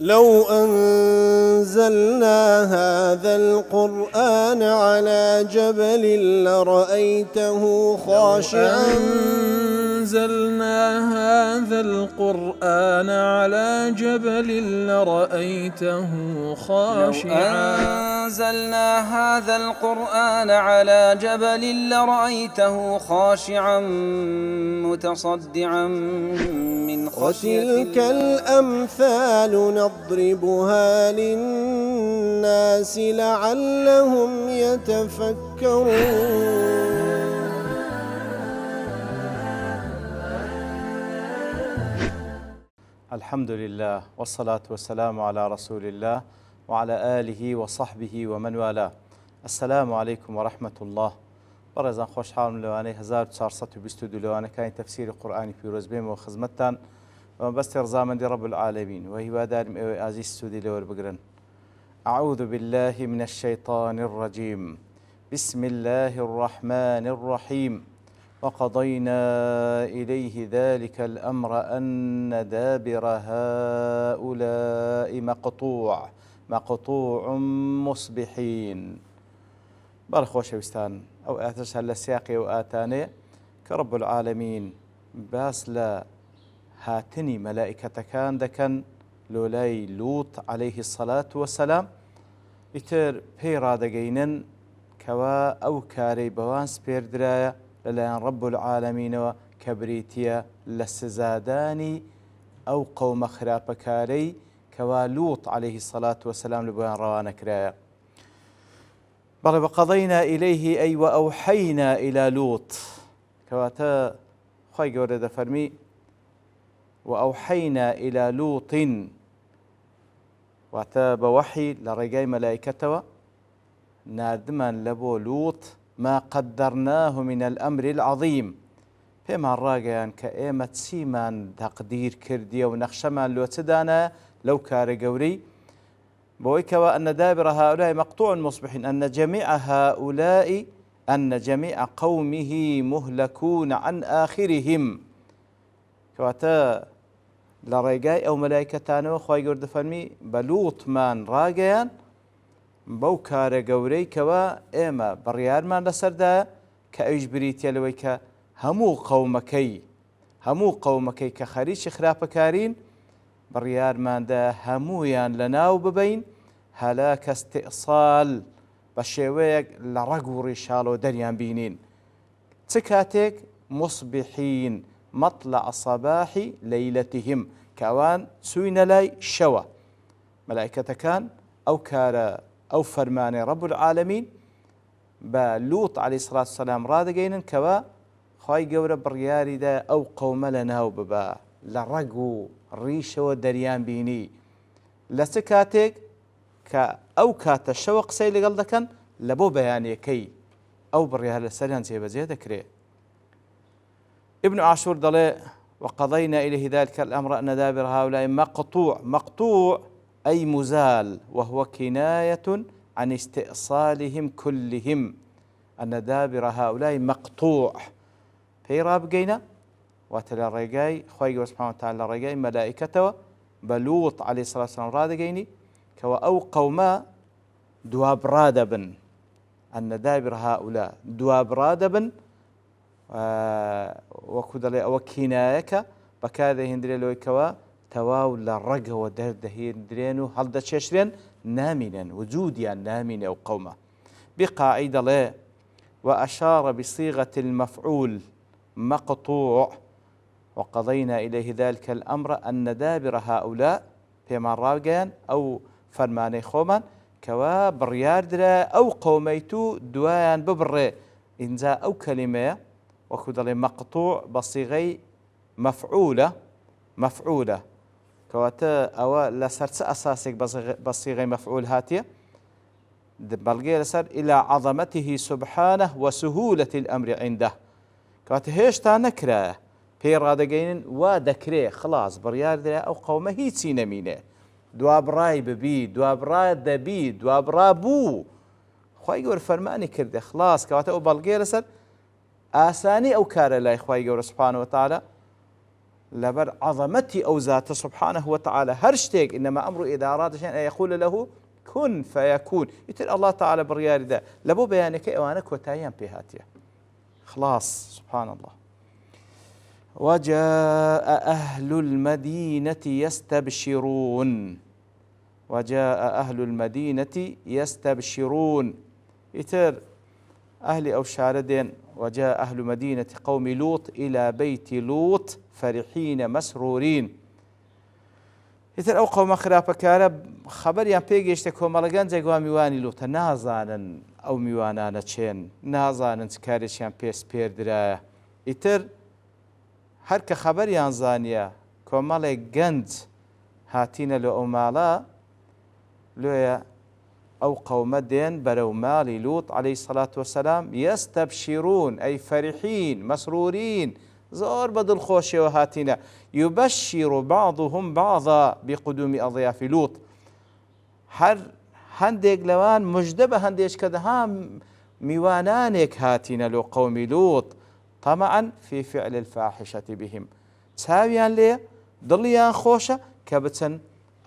لو أنزلنا هذا القرآن على جبل لرأيته خاشعا أنزلنا هذا القرآن على جبل لرأيته خاشعا أنزلنا هذا القرآن على جبل لرأيته خاشعا متصدعا من خشية وتلك الأمثال نضربها للناس لعلهم يتفكرون. الحمد لله والصلاة والسلام على رسول الله وعلى آله وصحبه ومن والاه. السلام عليكم ورحمة الله. بەڕێزان خۆشحاڵم لەوانەی 1422 لەوانەکانی تەفسیری قورئانی پیرۆز بێمەوە خزمەتتان بەستی ڕزامەندی رب العالمین و هیوادارم ئێوەی ئازیز سوودی لەوەربگرن. أعوذ بالله من الشيطان الرجيم. بسم الله الرحمن الرحيم. وقضينا إليه ذلك الأمر أن دابر هؤلاء مقطوع مصبحين. بەڕخۆشەویستان ئەو ئاتش هەر لە سیاقی و ئاتانێ کە رب العالمین باس لە هاتنی مەلائکەتەکان دەکەن لۆلای لووط عليه الصلاة والسلام، ئیتر پێی ڕادەگەینن کەوا ئەو کارەی بەوان سپێردرایە لەلایەن رب العالمینەوە کە بریتیە لە سزادانی ئەو قەومە خراپەکارەی کەوا لووط عليه الصلاة والسلام لە بۆیان ڕەوانەکرایە. بەڵێ وقضينا إليه أي وأوحينا إلى لوط، كواتا خوي گەورە دەفەرمی وأوحينا إلى لوط، واتە بەوەحی لە ڕێگای مەلایکەتەوە ناردمان لە بۆ لووط ما قدرناه من الأمر العظيم، پێمان ڕاگەیان کە ئێمە چیمان تەقدیر کردیە و نەخشەمان لۆ چدانە لەو کارە گەورەی بۆی کەوا أن دابر هؤلاء مقطوع مصبحين، أن جميع قومه مهلكون عن آخرهم. کەواتە لە ڕێگای ئەو مەلایکەتانەوە خوای گەورە دەفەرمی بە لووطمان ڕاگەیان بەو کارە گەورەی کەوا ئێمە بڕیارمان لەسەردایە کە ئەویش بریتە لەوەی کە هەموو قەومەکەی کە خەریکی خراپەکارین بڕیارماندا هەموویان لەناو ببەین هەلاکە استئصال بە شێوەیەک لە ڕەگ و ڕیشاڵەوە دەریان بینین. چ کاتێک مصبحین مطلع صباحی لەیلەتیهم، کەوان چووینە لای شەوە. مەلایکەتەکان ئەو کارە ئەو فەرمانەی رب العالمین بە لووط عليه الصلاة والسلام ڕادەگەینن کەوا خوای گەورە بڕیاریدا ئەو قەومە لەناو ببە لە ڕەگ و ڕیشەوە دەریان بینی. لە چ کاتێک کە ئەو کاتە شەوە قسەی لەگەڵ دەکەن لە بۆ بەیانیەکەی ئەو بڕیار لەسەریان جێبەجێ دەکرێت. ابن عاشور دەڵێ وقضينا إليه ذلك الأمر أن دابر هؤلاء مقطوع أي مزال، وهو كناية عن استئصالهم كلهم. أن دابر هؤلاء مقطوع پێی ڕابگەینە واتە لە ڕێگای خوای گەورە سوبحانه وتعالى لە ڕێگای مەلائکەتەوە بە لووط عليه الصلاة والسلام ڕادەگەینی کەوە ئەو قەومە دوابڕا دەبن. أن دابر هؤلاء دوابڕا دەبن، وەکو دەڵێ ئەوە کینایەکە بەکاردەهێنرێت لەوەی کەوە تەواو لە ڕەگەوە دەردەهێنرێن و هەڵدەچێشرێن نامینن، وجودیان نامینێ ئەو قەومە. بقاعی دەڵێ وأشار بصيغة المفعول مقطوع وقضينا إليه ذلك الأمر أن دابر هؤلاء پێمان ڕاگەیان ئەو فەرمانەی خۆمان کەوا بڕیار درا ئەو قەومەیت و دوایان ببڕێ. ئینجا ئەو کەلیمەیە وەکو دەڵێ مەقطوع بە سیغەی مەفعولە، کەواتە ئەوە لەسەر چ ئەساسێک بە سیغەی مەفعول هاتیە؟ بەڵگەیە لەسەر إلى عظمته سبحانه وسهولة الأمر عنده، کەواتە هێشتا نەکرایە پێی ڕادەگەینن وا دەکرێ خلاص بڕیار درا ئەو قەومە هیچی نەمینێ، دوابڕای ببی، دوابڕا دەبی، دوابڕا بوو. خوای گەورە فەرمانی کردێ خلاص، کەواتە ئەو بەڵگەیە لەسەر ئاسانی ئەو کارە لای خوای گەورە سوبحانه وتعالى لبر عظمتي أو ذات سبحانه وتعالى هرشتك إنما أمر إذا أراد شيئا أن يقول له كن فيكون. يتر الله تعالى بريار ده لبو بيانك أوانك وتايان بهاتيه خلاص سبحان الله. وجاء أهل المدينة يستبشرون. وجاء أهل المدينة يستبشرون. يتر أهل أو شاردين وجاء أهل مدينة قوم لوط إلى بيت لوط فرحين مسرورين. يتر أو قوم خرافة كارب خبر يان بيجيشت كومالغان زيغوا ميواني لوط نازانن أو ميوانانا تشين نازانن سكاريشيان بيس بيردرا. يتر هرك خبر يان زانيا كومالي جند هاتين لو أمالا لويا أو قوم دين برو مال لوط عليه الصلاة والسلام يستبشرون أي فرحين مسرورين زور بدل خوشي وهاتنا. يبشر بعضهم بعضا بقدوم أضياف لوط. هر هندق لوان مجدبة هنديش كدها ميوانانك هاتنا لو قوم لوط طمعا في فعل الفاحشة بهم تساويان ليه ضليان خوشة كبتن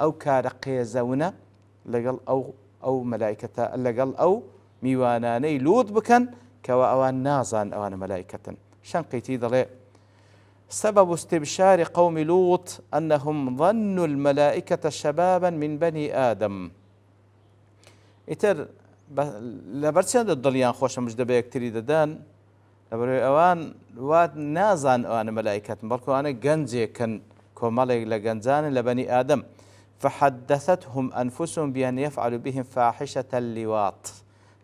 أو كارقيزونا لقل أو ملائكة لقل أو ميواناني لوط بكن كوا أوان نازان أوان ملائكة شنقيتي ضلي. سبب استبشار قوم لوط أنهم ظنوا الملائكة شبابا من بني آدم. إتر لبرسان الضليان خوشة مجدبه تريد دان لبروي أوان واد نازان أوان ملائكة بركو أنا جنزي كان كومالي لجنزان لبني آدم. فحدثتهم أنفسهم بأن يفعلوا بهم فاحشة اللواط.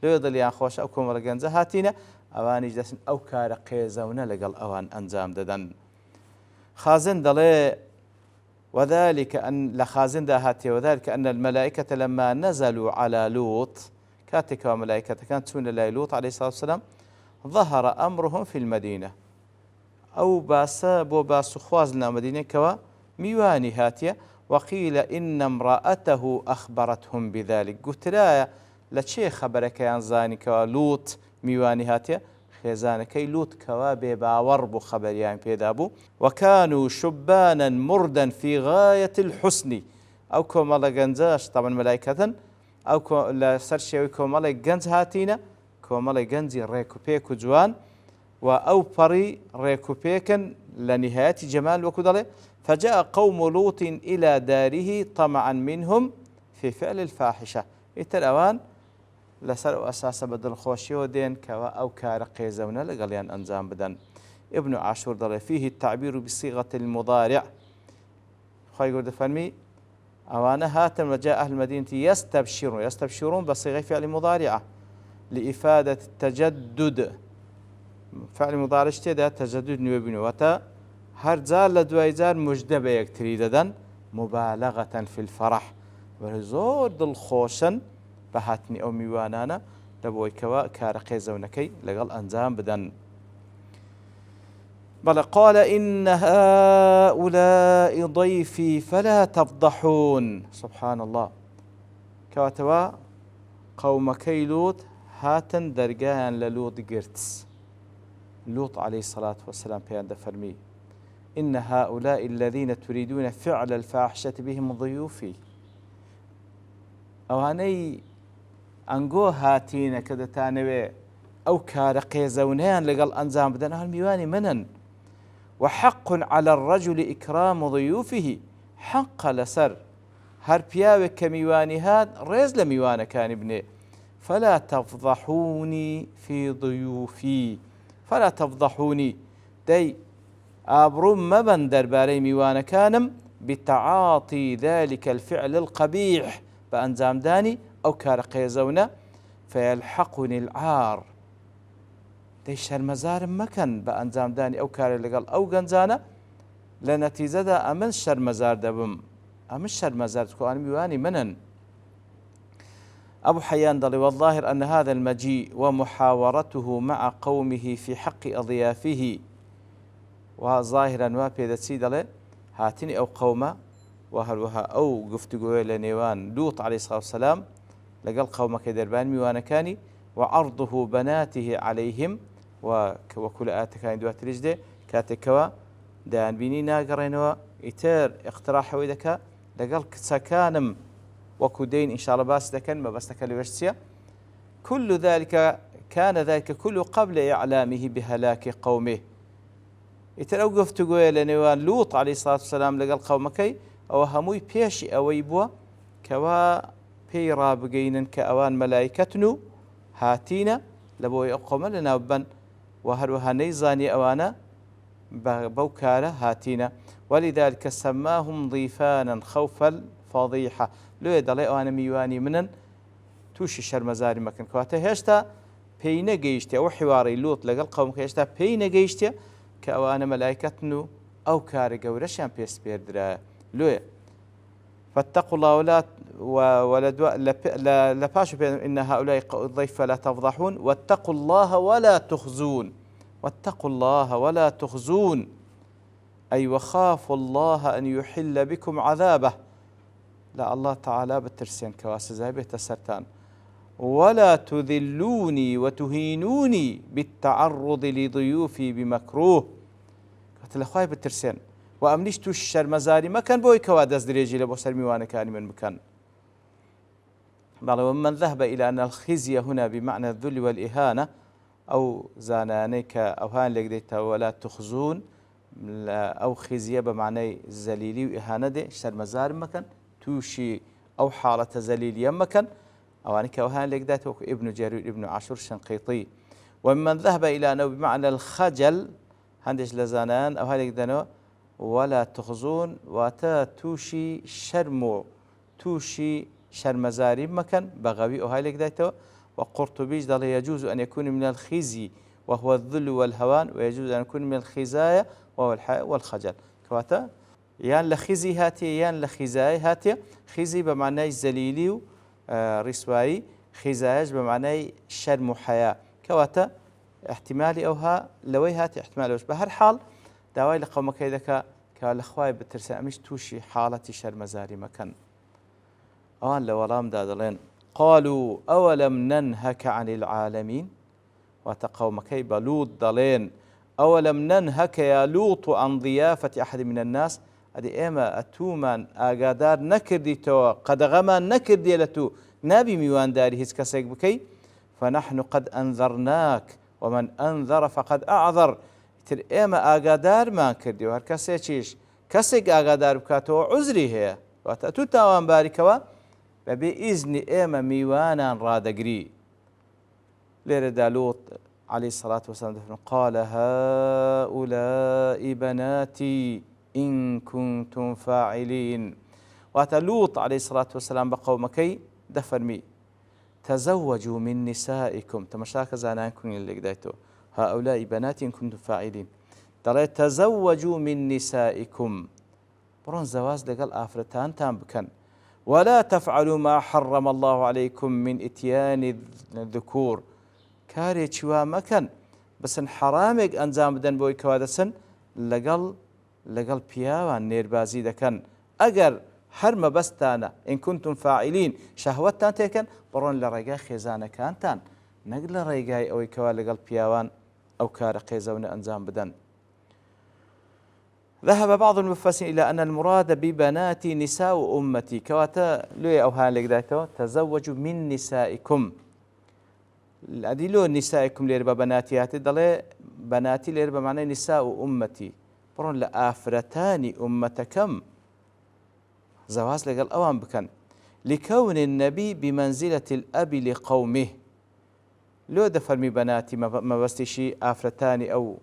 لو يضليان خوش أو كومالي جنزة هاتينا أوان يجلسن أو كارقيزونا لقل أوان أنزام ددن. خازن دلي وذلك أن لخازن دهاتي وذلك أن الملائكة لما نزلوا على لوط كاتك وملائكة كانت تسون لوط عليه الصلاة والسلام ظهر أمرهم في المدينة أو باسا بو باسو خوازنا مدينة كوا ميواني هاتية. وقيل إن امرأته أخبرتهم بذلك. قلت لا لشي خبرك ينزاني كوا لوط ميواني هاتية خيزانكي لوط كوا بباور بو خبر يعني بيدابو. وكانوا شبانا مردا في غاية الحسن أو كومالا جنزاش طبعا ملائكة أو لسرشيوي كومالا جنز هاتينا كومالا جنزي ريكوبيكو جوان وأو بري ريكوبيكن لنهاية جمال وكدله. فجاء قوم لوط إلى داره طمعا منهم في فعل الفاحشة. الأوان لسر أساس بدل خوشيو دين كوا أو كارقيزونا لقليان أنزام بدن. ابن عاشور ضل فيه التعبير بصيغة المضارع. خاي يقول فرمي أوانا هاتم وجاء أهل المدينة يستبشرون بصيغة فعل مضارعة لإفادة التجدد. فعل مضارع اشتدا تجدد نيوبينو وتا هر زار لدواي زار مجدبه يكتري ددن مبالغة في الفرح ورزور دل خوشن بهاتني أو ميوانانا لبوي كوا كارقيزونكي لقل أنزام بدن. بل قال إن هؤلاء ضيفي فلا تفضحون. سبحان الله. كواتوا قومكي لوط هاتن درجان للوط قرتس. لوط عليه الصلاة والسلام بيان فرمي إن هؤلاء الذين تريدون فعل الفاحشة بهم ضيوفي. أواني أنقو هاتين كذا تانوي أو كارقيزونان لقل أنزام بدن الميواني منن. وحق على الرجل إكرام ضيوفه. حق لسر هر بياوي كميواني هاد ريز لميوانا كان ابني. فلا تفضحوني في ضيوفي. فلا تفضحوني دي أبرم مبن درباري ميوانا كانم بتعاطي ذلك الفعل القبيح بأنزام داني أو كارقيزونا فيلحقني العار. دي شرمزار مكان بأنزام داني أو كار لقل أو جنزانا لنتيجة دا أمن شرمزار دبم أمن شرمزار تكون ميواني منن. أبو حيان ضلي والظاهر أن هذا المجيء ومحاورته مع قومه في حق أضيافه وظاهرا وابيد سيدله هاتني أو قومه وهلوها أو قفتقوا لنيوان لوط عليه الصلاة والسلام لقل قومك دربان ميوانا كاني وعرضه بناته عليهم وكل آتك عند دوات رجده كاتكوا دایانبینی ناگەڕێنەوە ئیتر اقتراحەوەی دەکا لەگەڵ کچەکانم وەکو دەین ئینشاءڵڵا باس دەکەن مەبەستەکە لەوێش چییە؟ كل ذلك كان ذلك كله قبل إعلامه بهلاك قومه. ئیتر ئەو گفتوگۆیە لە نێوان لوط عەلەیهی سڵات وسەلام لەگەڵ قەومەکەی ئەوە هەمووی پێشی ئەوەی بووە کەوا پێی ڕابگەینن کە ئەوان مەلایکەتن و هاتینە لە بۆی ئەو قەومە لەناو بن و هەروەها نەیزانی ئەوانە بەو کارە هاتینە. ولذلك سماهم ضيفانا خوف الفضيحة. لێ دەڵێ ئەوانە میوانی منن تووشی شەرمەزاری مەکەن کەواتە هێشتا پێی نەگەیشتێ ئەو حیواری لوط لەگەڵ قەومەکە هێشتا پێی نەگەیشتێ کە ئەوانە مەلایکەتن و ئەو کارە گەورەشیان پێسپێردرایە. لێ فاتقوا الله ولا پاش إن هؤلاء ضيف فلا تفضحون واتقوا الله ولا تخزون. واتقوا الله ولا تخزون أي وخافوا الله أن يحل بكم عذابه. لا الله تعالى بترسين كواسزاي بتسرتان ولا تذلوني وتهينوني بالتعرض لضيوفي بمكروه. قلت لأخوي بترسين وأمنيش توش شرمزاري ما كان بوي كوادز دريجي لبو سرميوانا كاني من مكان. ومن ذهب إلى أن الخزي هنا بمعنى الذل والإهانة أو زانانيك أو هان لقديتها ولا تخزون أو خزية بمعنى زليلي وإهانة دي شرمزاري مكان توشي أو حالة زليلية مكان أوانك وهان لقداته ابن جرير ابن عاشور الشنقيطي. ومن ذهب إلى أنه بمعنى الخجل هندش لزانان أو هان لقدانه ولا تخزون واتا توشي شرمو توشي شرمزاري مكان بغوي أو هاي لقداته. وقرطبيش دل يجوز أن يكون من الخزي وهو الذل والهوان ويجوز أن يكون من الخزايا وهو الحياء والخجل. كواتا يان لخزي هاتي يان لخزاي هاتي. خزي بمعنى زليلي رسوائي خزايج بمعنى شرم وحياء كواتا احتمالي أوها لوي هاتي احتمالي وش بهر حال داوای لە قەومەکەی دەکا کە لە خوای بترسە ئەمیش تووشی حاڵەتی شەرمەزاری مەکەن. ئەوان لە وەڵامدا دەڵێن قالوا أولم ننهك عن العالمين. واتە قەومەکەی بە لوط دەڵێن أولم ننهك يا لوط عن ضيافة أحد من الناس. ئەدی ئێمە ئەتومان ئاگادار نەکردیتەوە قەدەغەمان نەکردیە لە تو نابی میوانداری هیچ کەسێک بکەی. فنحن قد أنذرناك ومن أنذر فقد أعذر. تر ئێمە ئاگادارمان کردی و هەر کەسێکیش کەسێک ئاگادار بکاتەوە عوزری هەیە واتە تو تاوانباریکەوە بەبێ ئیزنی ئێمە میوانان ڕادەگری. لێرەدا لوط عەلەیهی سەڵات وەسەلام دەفەرمێت قال هؤلاء بناتي إن كنتم فاعلين. واتە لوط عەلەیهی سەڵات وەسەلام بە قەومەکەی دەفەرمی تزوجوا من نسائكم. تەماشاکە زانان کونی لێکدایتەوە هؤلاء بنات إن كنتم فاعلين. دەڵێ تزوجوا من نسائكم بڕۆن زەواز لەگەڵ ئافرەتانتان بکەن. ولا تفعلوا ما حرم الله عليكم من إتيان الذكور. کارێکی وا مەکەن بسن حرامێک ئەنجام بدەن بۆی کەوا دەچن لەگەڵ پیاوان نێربازی دەکەن. ئەگەر هەر مەبەستانە إن كنتم فاعلين شەهوەتتان تێکەن بڕۆن لە ڕێگای خێزانەکانتان نەک لە ڕێگای ئەوەی کەوا لەگەڵ پیاوان أو كار قيزون أنزام بدن. ذهب بعض المفسرين إلى أن المراد ببنات نساء أمتي كواتا لوي أو هالك دايتو تزوجوا من نسائكم. الذي لو نسائكم ليربا بناتياتي ضلي بناتي ليربا معناه نساء أمتي برون لآفرتان أمتكم زواز لقال أوان بكن لكون النبي بمنزلة الأب لقومه. لو دفرمي بناتي ما بستشي آفرتاني أو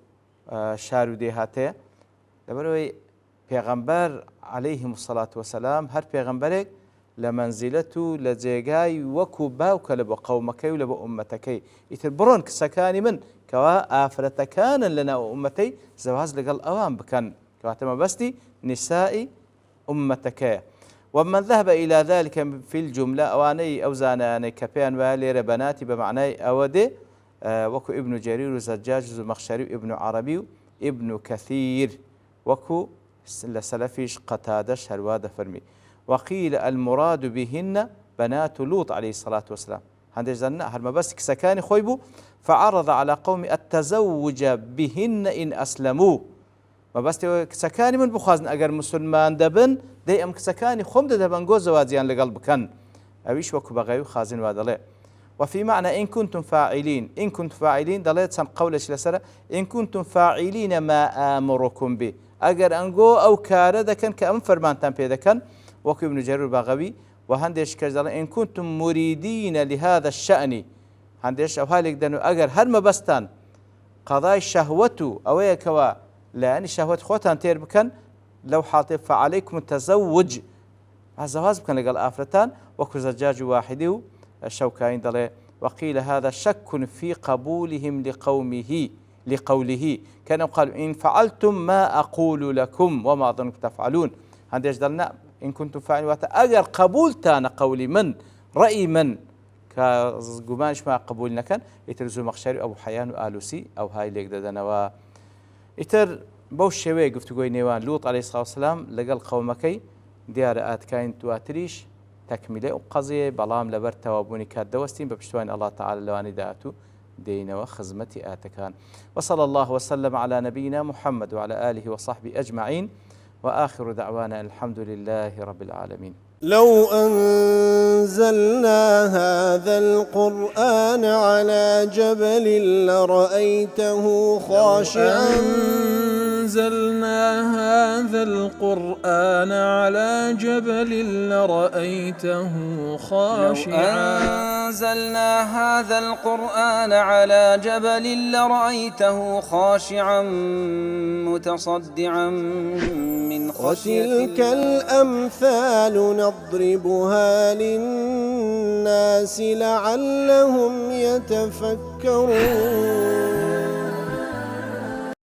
شارو ديهاتي لبروي پیغمبر عليهم الصلاة والسلام هر پیغمبرك لمنزلته لجيغاي وكو باوك لبو قومكي ولبو أمتكي يتبرون كسكاني من كوا آفرتكان لنا أمتي زواز لقال أوان بكن كواتما بستي نسائي أمتكي. ومن ذهب إلى ذلك في الجملة أواني أو زاناني كبيان والي بناتي بمعنى أودي وكو ابن جرير وزجاج وزمخشري وابن عربي وابن كثير وكو لسلفيش قتادة شرواد فرمي. وقيل المراد بهن بنات لوط عليه الصلاة والسلام. هندش زنا هل ما بس كسكاني خويبو فعرض على قوم التزوج بهن إن أسلموا. مەبەستەوە کچەکانی من بخوازن ئەگەر مسلمان دەبن دەی ئەم کچەکانی خۆم دەبەنگۆ زەواجیان لەگەڵ بکەن ئەویش وەکو بەغەوی و خازن وا دەڵێ وفي معنى إن كنتم فاعلين إن كنتم فاعلين دلت سم قولش لسرة إن كنتم فاعلين ما آمركم به أجر أنجو أو كارد كان كأم فرمان تنبيه كان وكي ابن جرير الباغوي وهندش كذا إن كنتم مريدين لهذا الشأن هندش أو هالك دنو أجر هل ما بستان قضاء شهوته أو يكوا لأن شهوة خوتان تير بكن لو حاطب فعليكم التزوج الزواج بكن لقال آفرتان وكو زجاج واحده الشوكاين دلي وقيل هذا شك في قبولهم لقوله كانوا قالوا إن فعلتم ما أقول لكم وما أظنكم تفعلون هندش دلنا إن كنتم فاعلين أجر قبولتان قولي من رأي من كقمانش ما قبولنا كان يترزو مخشري أبو حيان وآلوسي أو هاي ليك ددنا يتر بوش شوي قفتقوي نيوان لوط عليه الصلاة والسلام لقال قومكي ديار آتكاين تواتريش تكمله وقضية بلام لبر توابوني كاد دوستين ببشتوان الله تعالى لواني داتو دين وخزمتي آتكان وصلى الله وسلم على نبينا محمد وعلى آله وصحبه أجمعين وآخر دعوانا الحمد لله رب العالمين لو أنزلنا هذا القرآن على جبل لرأيته خاشعا أنزلنا هذا القرآن على جبل لرأيته خاشعا أنزلنا هذا القرآن على جبل لرأيته خاشعا متصدعا من خشية وتلك الأمثال نضربها للناس لعلهم يتفكرون